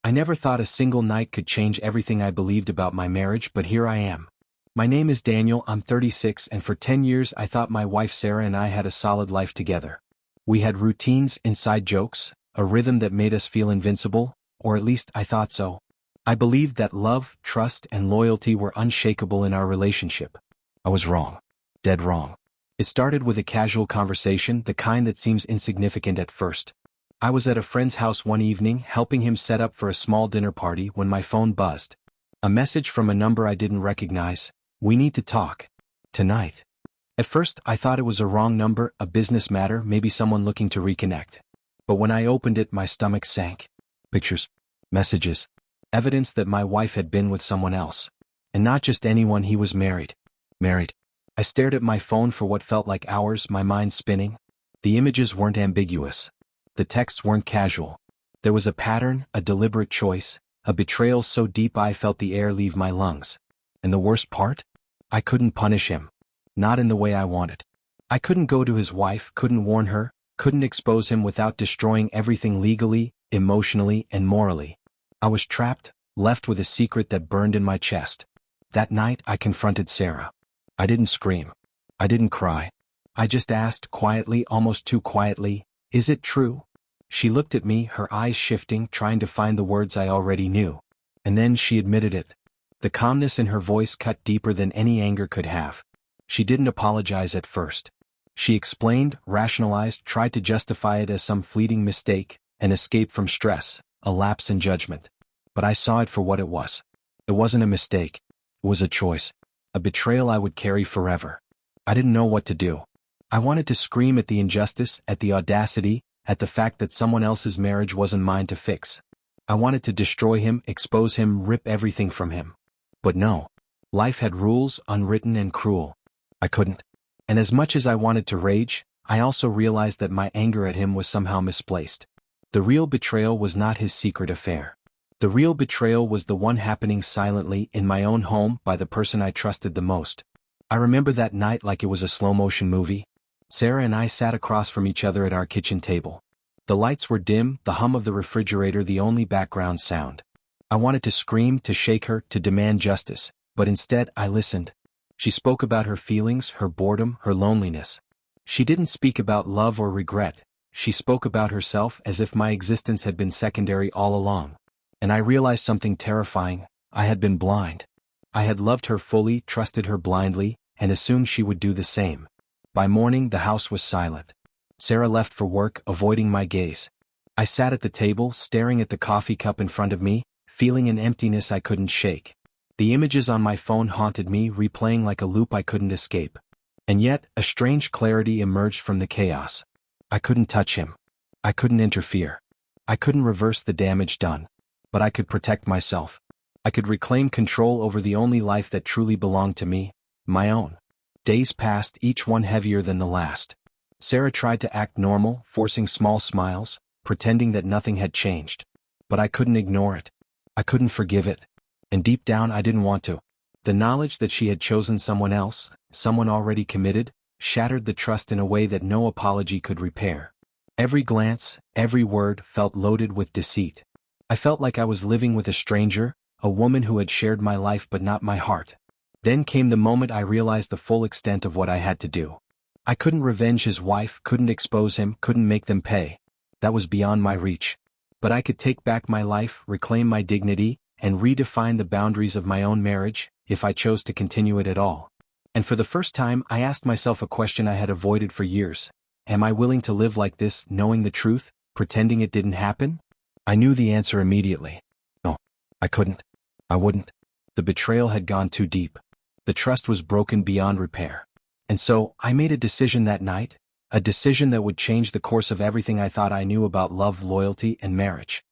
I never thought a single night could change everything I believed about my marriage, but here I am. My name is Daniel, I'm 36, and for 10 years I thought my wife Sarah and I had a solid life together. We had routines, inside jokes, a rhythm that made us feel invincible, or at least I thought so. I believed that love, trust, and loyalty were unshakable in our relationship. I was wrong. Dead wrong. It started with a casual conversation, the kind that seems insignificant at first. I was at a friend's house one evening helping him set up for a small dinner party when my phone buzzed. A message from a number I didn't recognize. We need to talk. Tonight. At first, I thought it was a wrong number, a business matter, maybe someone looking to reconnect. But when I opened it, my stomach sank. Pictures. Messages. Evidence that my wife had been with someone else. And not just anyone, he was married. Married. I stared at my phone for what felt like hours, my mind spinning. The images weren't ambiguous. The texts weren't casual. There was a pattern, a deliberate choice, a betrayal so deep I felt the air leave my lungs. And the worst part? I couldn't punish him. Not in the way I wanted. I couldn't go to his wife, couldn't warn her, couldn't expose him without destroying everything legally, emotionally, and morally. I was trapped, left with a secret that burned in my chest. That night I confronted Sarah. I didn't scream. I didn't cry. I just asked quietly, almost too quietly, "Is it true?" She looked at me, her eyes shifting, trying to find the words I already knew. And then she admitted it. The calmness in her voice cut deeper than any anger could have. She didn't apologize at first. She explained, rationalized, tried to justify it as some fleeting mistake, an escape from stress, a lapse in judgment. But I saw it for what it was. It wasn't a mistake. It was a choice. A betrayal I would carry forever. I didn't know what to do. I wanted to scream at the injustice, at the audacity, at the fact that someone else's marriage wasn't mine to fix. I wanted to destroy him, expose him, rip everything from him. But no. Life had rules, unwritten and cruel. I couldn't. And as much as I wanted to rage, I also realized that my anger at him was somehow misplaced. The real betrayal was not his secret affair. The real betrayal was the one happening silently in my own home by the person I trusted the most. I remember that night like it was a slow-motion movie. Sarah and I sat across from each other at our kitchen table. The lights were dim, the hum of the refrigerator the only background sound. I wanted to scream, to shake her, to demand justice, but instead I listened. She spoke about her feelings, her boredom, her loneliness. She didn't speak about love or regret. She spoke about herself as if my existence had been secondary all along. And I realized something terrifying. I had been blind. I had loved her fully, trusted her blindly, and assumed she would do the same. By morning, the house was silent. Sarah left for work, avoiding my gaze. I sat at the table, staring at the coffee cup in front of me, feeling an emptiness I couldn't shake. The images on my phone haunted me, replaying like a loop I couldn't escape. And yet, a strange clarity emerged from the chaos. I couldn't touch him. I couldn't interfere. I couldn't reverse the damage done. But I could protect myself. I could reclaim control over the only life that truly belonged to me, my own. Days passed, each one heavier than the last. Sarah tried to act normal, forcing small smiles, pretending that nothing had changed. But I couldn't ignore it. I couldn't forgive it. And deep down I didn't want to. The knowledge that she had chosen someone else, someone already committed, shattered the trust in a way that no apology could repair. Every glance, every word felt loaded with deceit. I felt like I was living with a stranger, a woman who had shared my life but not my heart. Then came the moment I realized the full extent of what I had to do. I couldn't revenge his wife, couldn't expose him, couldn't make them pay. That was beyond my reach. But I could take back my life, reclaim my dignity, and redefine the boundaries of my own marriage, if I chose to continue it at all. And for the first time, I asked myself a question I had avoided for years. Am I willing to live like this, knowing the truth, pretending it didn't happen? I knew the answer immediately. No, I couldn't. I wouldn't. The betrayal had gone too deep. The trust was broken beyond repair. And so, I made a decision that night, a decision that would change the course of everything I thought I knew about love, loyalty, and marriage.